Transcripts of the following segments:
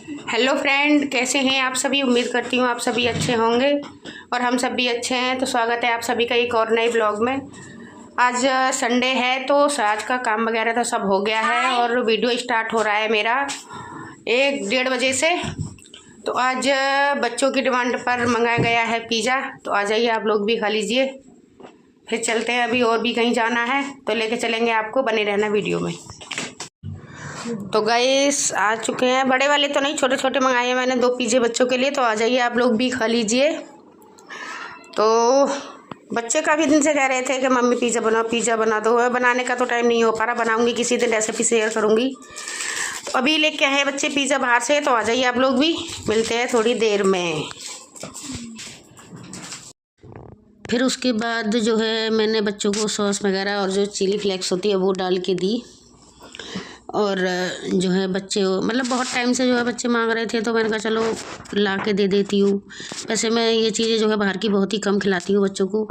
Hello friend, कैसे हैं आप सभी। उम्मीद करती हूँ आप सभी अच्छे होंगे और हम सब भी अच्छे हैं। तो स्वागत है आप सभी का एक और नए ब्लॉग में। आज संडे है तो आज का काम वगैरह तो सब हो गया है और वीडियो स्टार्ट हो रहा है मेरा 1-1:30 बजे से। तो आज बच्चों की डिमांड पर मंगाया गया है पिज़्ज़ा। तो आ जाइए आप लोग भी खा लीजिए, फिर चलते हैं। अभी और भी कहीं जाना है तो लेके चलेंगे आपको, बने रहना वीडियो में। तो गाइस आ चुके हैं, बड़े वाले तो नहीं, छोटे छोटे मंगाए हैं मैंने 2 पिज़्ज़े बच्चों के लिए। तो आ जाइए आप लोग भी खा लीजिए। तो बच्चे काफ़ी दिन से कह रहे थे कि मम्मी पिज़्ज़ा बना दो। बनाने का तो टाइम नहीं हो पा रहा, बनाऊंगी किसी दिन, रेसिपी शेयर करूंगी। तो अभी लेके आए बच्चे पिज़्ज़ा बाहर से। तो आ जाइए आप लोग भी, मिलते हैं थोड़ी देर में। फिर उसके बाद जो है मैंने बच्चों को सॉस वगैरह और जो चिली फ्लेक्स होती है वो डाल के दी। और जो है बच्चे मतलब बहुत टाइम से जो है बच्चे मांग रहे थे, तो मैंने कहा चलो ला के दे देती हूँ। वैसे मैं ये चीज़ें जो है बाहर की बहुत ही कम खिलाती हूँ बच्चों को,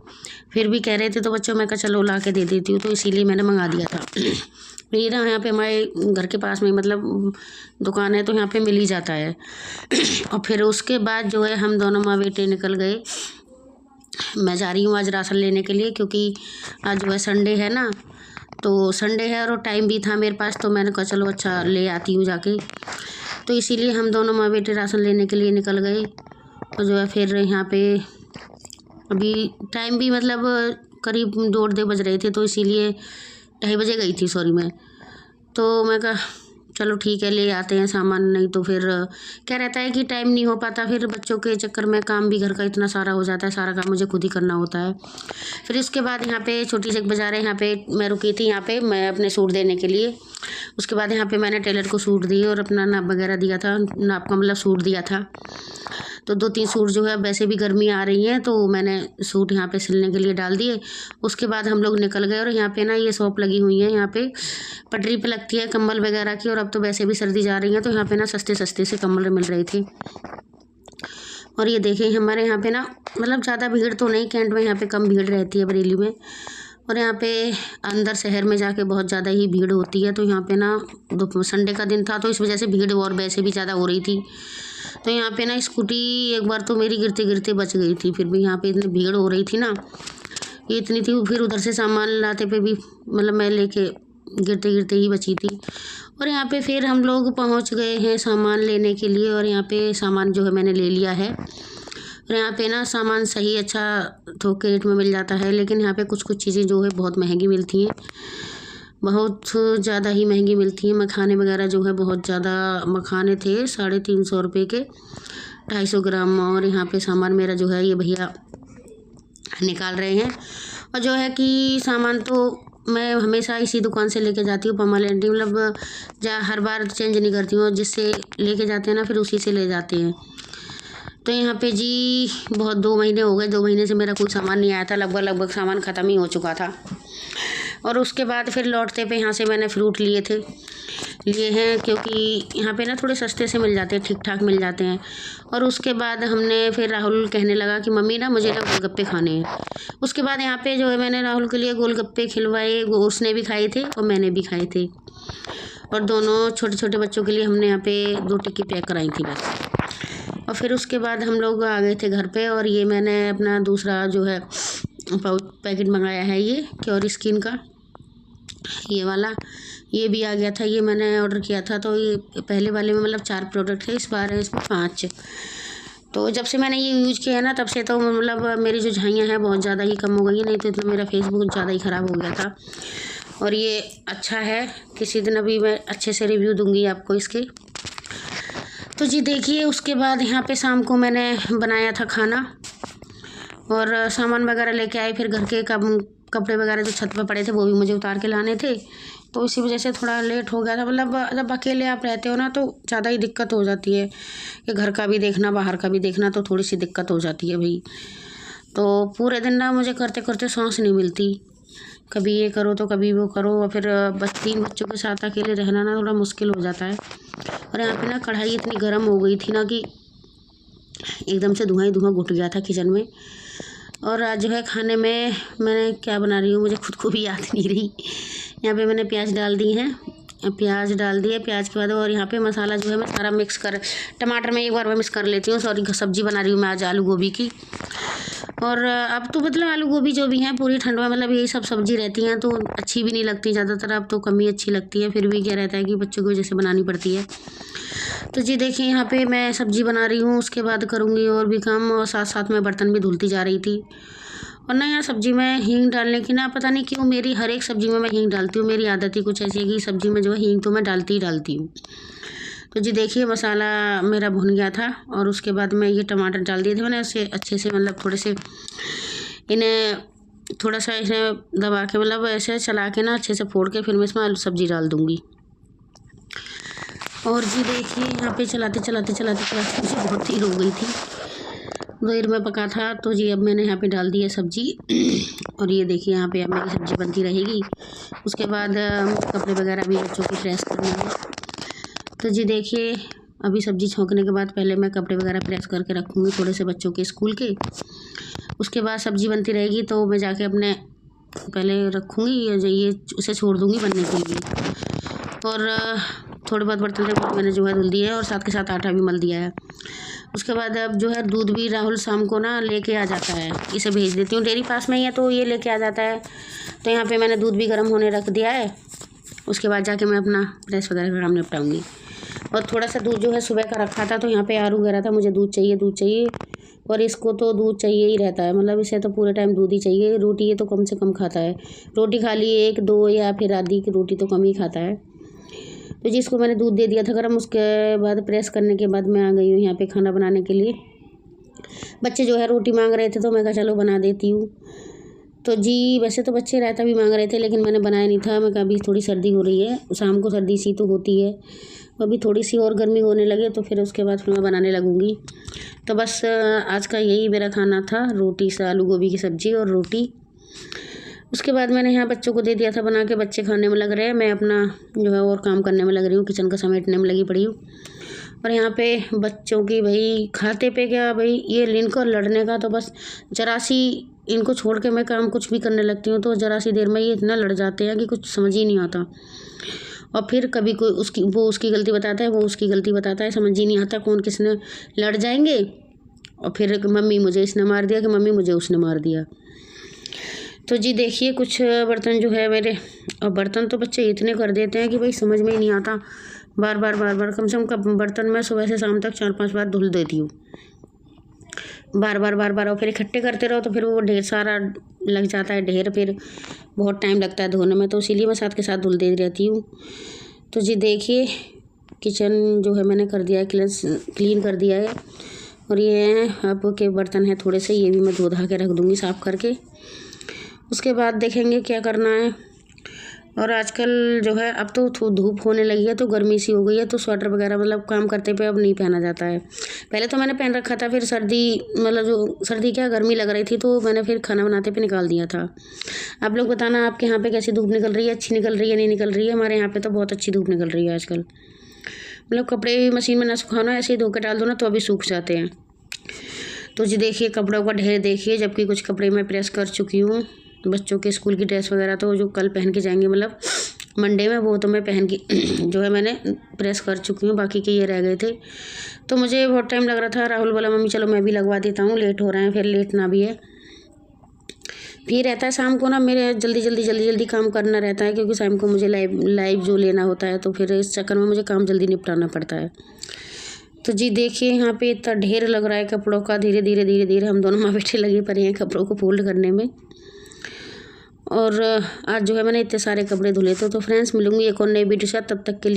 फिर भी कह रहे थे तो बच्चों मैं कहा चलो ला के दे देती हूँ। तो इसीलिए मैंने मंगा दिया था। ये ना यहाँ पे हमारे घर के पास में मतलब दुकान है, तो यहाँ पे मिल ही जाता है। और फिर उसके बाद जो है हम दोनों माँ बेटे निकल गए। मैं जा रही हूँ आज राशन लेने के लिए, क्योंकि आज जो है संडे है ना, तो संडे है और टाइम भी था मेरे पास। तो मैंने कहा चलो अच्छा ले आती हूँ जाके। तो इसीलिए हम दोनों माँ बेटे राशन लेने के लिए निकल गए। और जो है फिर यहाँ पे अभी टाइम भी मतलब करीब 2-2 बज रहे थे, तो इसीलिए 2:30 बजे गई थी सॉरी मैं। तो मैं कहा चलो ठीक है ले आते हैं सामान, नहीं तो फिर क्या रहता है कि टाइम नहीं हो पाता। फिर बच्चों के चक्कर में काम भी घर का इतना सारा हो जाता है, सारा काम मुझे खुद ही करना होता है। फिर इसके बाद यहाँ पे छोटी सी एक बाज़ार है, यहाँ पे मैं रुकी थी, यहाँ पे मैं अपने सूट देने के लिए। उसके बाद यहाँ पे मैंने टेलर को सूट दिए और अपना नाप वगैरह दिया था, नाप का मतलब सूट दिया था। तो 2-3 सूट जो है, वैसे भी गर्मी आ रही है तो मैंने सूट यहाँ पे सिलने के लिए डाल दिए। उसके बाद हम लोग निकल गए। और यहाँ पे ना ये शॉप लगी हुई है, यहाँ पे पटरी पे लगती है कंबल वगैरह की। और अब तो वैसे भी सर्दी जा रही है, तो यहाँ पे ना सस्ते सस्ते से कंबल मिल रही थी। और ये देखें हमारे यहाँ पे ना मतलब ज़्यादा भीड़ तो नहीं, कैंट में यहाँ पे कम भीड़ रहती है बरेली में। और यहाँ पे अंदर शहर में जाके बहुत ज़्यादा ही भीड़ होती है। तो यहाँ पे ना संडे का दिन था, तो इस वजह से भीड़ और वैसे भी ज़्यादा हो रही थी। तो यहाँ पे ना स्कूटी एक बार तो मेरी गिरते गिरते बच गई थी। फिर भी यहाँ पे इतनी भीड़ हो रही थी ना, ये इतनी थी। फिर उधर से सामान लाते पे भी मतलब मैं लेके गिरते गिरते ही बची थी। और यहाँ पे फिर हम लोग पहुँच गए हैं सामान लेने के लिए। और यहाँ पे सामान जो है मैंने ले लिया है। और यहाँ पे ना सामान सही अच्छा थोक के रेट में मिल जाता है, लेकिन यहाँ पे कुछ कुछ चीज़ें जो है बहुत महंगी मिलती हैं, बहुत ज़्यादा ही महंगी मिलती हैं। मखाने वगैरह जो है बहुत ज़्यादा मखाने थे, 350 रुपये के 250 ग्राम। और यहाँ पे सामान मेरा जो है ये भैया निकाल रहे हैं। और जो है कि सामान तो मैं हमेशा इसी दुकान से लेके जाती हूँ, परमानेंटली मतलब हर बार चेंज नहीं करती हूँ। जिससे लेके जाते हैं ना फिर उसी से ले जाते हैं। तो यहाँ पे जी बहुत 2 महीने हो गए, 2 महीने से मेरा कोई सामान नहीं आया था, लगभग सामान ख़त्म ही हो चुका था। और उसके बाद फिर लौटते पे यहाँ से मैंने फ्रूट लिए हैं, क्योंकि यहाँ पे ना थोड़े सस्ते से मिल जाते हैं, ठीक ठाक मिल जाते हैं। और उसके बाद हमने फिर राहुल कहने लगा कि मम्मी ना मुझे ना गोलगप्पे खाने हैं। उसके बाद यहाँ पे जो है मैंने राहुल के लिए गोलगप्पे खिलवाए, उसने भी खाए थे और मैंने भी खाए थे। और दोनों छोटे छोटे बच्चों के लिए हमने यहाँ पे 2 टिक्की पैक कराई थी बस। और फिर उसके बाद हम लोग आ गए थे घर पे। और ये मैंने अपना दूसरा जो है पैकेट मंगाया है, ये क्योर स्किन का ये वाला, ये भी आ गया था। ये मैंने ऑर्डर किया था, तो ये पहले वाले में मतलब 4 प्रोडक्ट थे, इस बार है इसमें 5। तो जब से मैंने ये यूज़ किया है ना, तब से तो मतलब मेरी जो झाइयाँ हैं बहुत ज़्यादा ही कम हो गई है, नहीं तो इतना मेरा फेस बहुत ज़्यादा ही ख़राब हो गया था। और ये अच्छा है, किसी दिन अभी मैं अच्छे से रिव्यू दूँगी आपको इसके। तो जी देखिए, उसके बाद यहाँ पे शाम को मैंने बनाया था खाना और सामान वगैरह लेके आई। फिर घर के कपड़े वगैरह जो छत पे पड़े थे वो भी मुझे उतार के लाने थे, तो इसी वजह से थोड़ा लेट हो गया था। मतलब जब अकेले आप रहते हो ना तो ज़्यादा ही दिक्कत हो जाती है कि घर का भी देखना बाहर का भी देखना, तो थोड़ी सी दिक्कत हो जाती है भाई। तो पूरे दिन ना मुझे करते करते सांस नहीं मिलती, कभी ये करो तो कभी वो करो। और फिर 3 बच्चों के साथ अकेले रहना ना थोड़ा मुश्किल हो जाता है। और यहाँ पे ना कढ़ाई इतनी गर्म हो गई थी ना कि एकदम से धुआं ही धुआं घुट गया था किचन में। और आज जो है खाने में मैंने क्या बना रही हूँ मुझे खुद को भी याद नहीं रही। यहाँ पे मैंने प्याज डाल दी हैं प्याज डाल दिए। प्याज के बाद और यहाँ पे मसाला जो है मैं सारा मिक्स कर, टमाटर में एक बार मैं मिक्स कर लेती हूँ। सॉरी, सब्जी बना रही हूँ मैं आज आलू गोभी की। और अब तो मतलब आलू गोभी जो भी है पूरी ठंड में मतलब यही सब सब्जी रहती हैं तो अच्छी भी नहीं लगती ज़्यादातर, अब तो कम ही अच्छी लगती है। फिर भी क्या रहता है कि बच्चों की वजह से बनानी पड़ती है। तो जी देखिए यहाँ पे मैं सब्जी बना रही हूँ, उसके बाद करूँगी और भी काम, और साथ साथ में बर्तन भी धुलती जा रही थी। और ना यार सब्जी में हींग डालने की ना पता नहीं क्यों मेरी हर एक सब्जी में मैं हींग डालती हूँ। मेरी आदत ही कुछ ऐसी है कि सब्जी में जो है हींग तो मैं डालती ही डालती हूँ। तो जी देखिए मसाला मेरा भुन गया था और उसके बाद मैं ये टमाटर डाल दिए थे मैंने। ऐसे अच्छे से मतलब थोड़े से इन्हें थोड़ा सा इसे दबा के मतलब ऐसे चला के ना अच्छे से फोड़ के फिर मैं इसमें आलू सब्जी डाल दूँगी। और जी देखिए यहाँ पे चलाते मुझे बहुत देर हो गई थी, देर में पका था। तो जी अब मैंने यहाँ पे डाल दी है सब्जी। और ये देखिए यहाँ पे अब मेरी सब्जी बनती रहेगी। उसके बाद कपड़े वगैरह भी बच्चों की प्रेस करनी है। तो जी देखिए अभी सब्जी छोंकने के बाद पहले मैं कपड़े वगैरह प्रेस करके रखूँगी थोड़े से बच्चों के स्कूल के। उसके बाद सब्जी बनती रहेगी तो मैं जाके अपने पहले रखूँगी, ये उसे छोड़ दूँगी बनने के लिए। और थोड़े बहुत बर्तन मैंने जो है धुल दिए है और साथ के साथ आटा भी मल दिया है। उसके बाद अब जो है दूध भी राहुल शाम को ना लेके आ जाता है, इसे भेज देती हूँ, डेयरी पास में ही है तो ये लेके आ जाता है। तो यहाँ पे मैंने दूध भी गर्म होने रख दिया है। उसके बाद जाके मैं अपना प्रेस वगैरह का काम निपटाऊँगी। और थोड़ा सा दूध जो है सुबह का रखा था तो यहाँ पे आरू वगैरह था, मुझे दूध चाहिए। और इसको तो दूध चाहिए ही रहता है, मतलब इसे तो पूरे टाइम दूध ही चाहिए। रोटी ये तो कम से कम खाता है, रोटी खा ली 1 2 या फिर आधी की रोटी तो कम ही खाता है। तो जिसको मैंने दूध दे दिया था गर्म, उसके बाद प्रेस करने के बाद मैं आ गई हूँ यहाँ पे खाना बनाने के लिए। बच्चे जो है रोटी मांग रहे थे तो मैं कहा चलो बना देती हूँ। तो जी वैसे तो बच्चे रायता भी मांग रहे थे लेकिन मैंने बनाया नहीं था। मैं कहा अभी थोड़ी सर्दी हो रही है, शाम को सर्दी सी तो होती है, अभी थोड़ी सी और गर्मी होने लगे तो फिर उसके बाद फिर मैं बनाने लगूँगी। तो बस आज का यही मेरा खाना था, रोटी से आलू गोभी की सब्ज़ी और रोटी। उसके बाद मैंने यहाँ बच्चों को दे दिया था बना के, बच्चे खाने में लग रहे हैं, मैं अपना जो है और काम करने में लग रही हूँ, किचन का समेटने में लगी पड़ी हूँ। और यहाँ पे बच्चों की भाई खाते पे क्या भाई ये इनको लड़ने का, तो बस जरा सी इनको छोड़ के मैं काम कुछ भी करने लगती हूँ तो जरा सी देर में ये इतना लड़ जाते हैं कि कुछ समझ ही नहीं आता। और फिर कभी कोई वो उसकी गलती बताता है, वो उसकी गलती बताता है, समझ ही नहीं आता कौन किसने लड़ जाएंगे। और फिर मम्मी मुझे इसने मार दिया, कि मम्मी मुझे उसने मार दिया। तो जी देखिए कुछ बर्तन जो है मेरे, और बर्तन तो बच्चे इतने कर देते हैं कि भाई समझ में ही नहीं आता। बार बार कम से कम बर्तन मैं सुबह से शाम तक 4-5 बार धुल देती हूँ, बार बार। और फिर इकट्ठे करते रहो तो फिर वो ढेर सारा लग जाता है ढेर, फिर बहुत टाइम लगता है धोने में, तो इसीलिए मैं साथ के साथ धुल दे रहती हूँ। तो जी देखिए किचन जो है मैंने कर दिया है, क्लीन कर दिया है। और ये अब के बर्तन हैं थोड़े से, ये भी मैं धो धा के रख दूँगी साफ़ करके। उसके बाद देखेंगे क्या करना है। और आजकल जो है अब तो धूप होने लगी है तो गर्मी सी हो गई है, तो स्वेटर वगैरह मतलब काम करते पे अब नहीं पहना जाता है। पहले तो मैंने पहन रखा था, फिर सर्दी मतलब जो सर्दी क्या गर्मी लग रही थी तो मैंने फिर खाना बनाते पे निकाल दिया था। आप लोग बताना आपके यहाँ पे कैसी धूप निकल रही है, अच्छी निकल रही है नहीं निकल रही है। हमारे यहाँ पे तो बहुत अच्छी धूप निकल रही है आजकल, मतलब कपड़े मशीन में ना सुखाना, ऐसे ही धो के डाल दो ना तो अभी सूख जाते हैं। तो जी देखिए कपड़ों का ढेर देखिए, जबकि कुछ कपड़े मैं प्रेस कर चुकी हूँ। बच्चों के स्कूल की ड्रेस वगैरह तो जो कल पहन के जाएंगे मतलब मंडे में, वो तो मैं पहन के जो है मैंने प्रेस कर चुकी हूँ, बाकी के ये रह गए थे। तो मुझे बहुत टाइम लग रहा था, राहुल बोला मम्मी चलो मैं भी लगवा देता हूँ, लेट हो रहे हैं, फिर लेट ना भी है। फिर रहता है शाम को ना मेरे जल्दी काम करना रहता है, क्योंकि शाम को मुझे लाइव जो लेना होता है, तो फिर इस चक्कर में मुझे काम जल्दी निपटाना पड़ता है। तो जी देखिए यहाँ पे इतना ढेर लग रहा है कपड़ों का, धीरे धीरे हम दोनों माँ बेटे लगे पड़े हैं कपड़ों को फोल्ड करने में। और आज जो है मैंने इतने सारे कपड़े धुले थे। तो फ्रेंड्स मिलूंगी एक और नई वीडियो के साथ, तब तक के लिए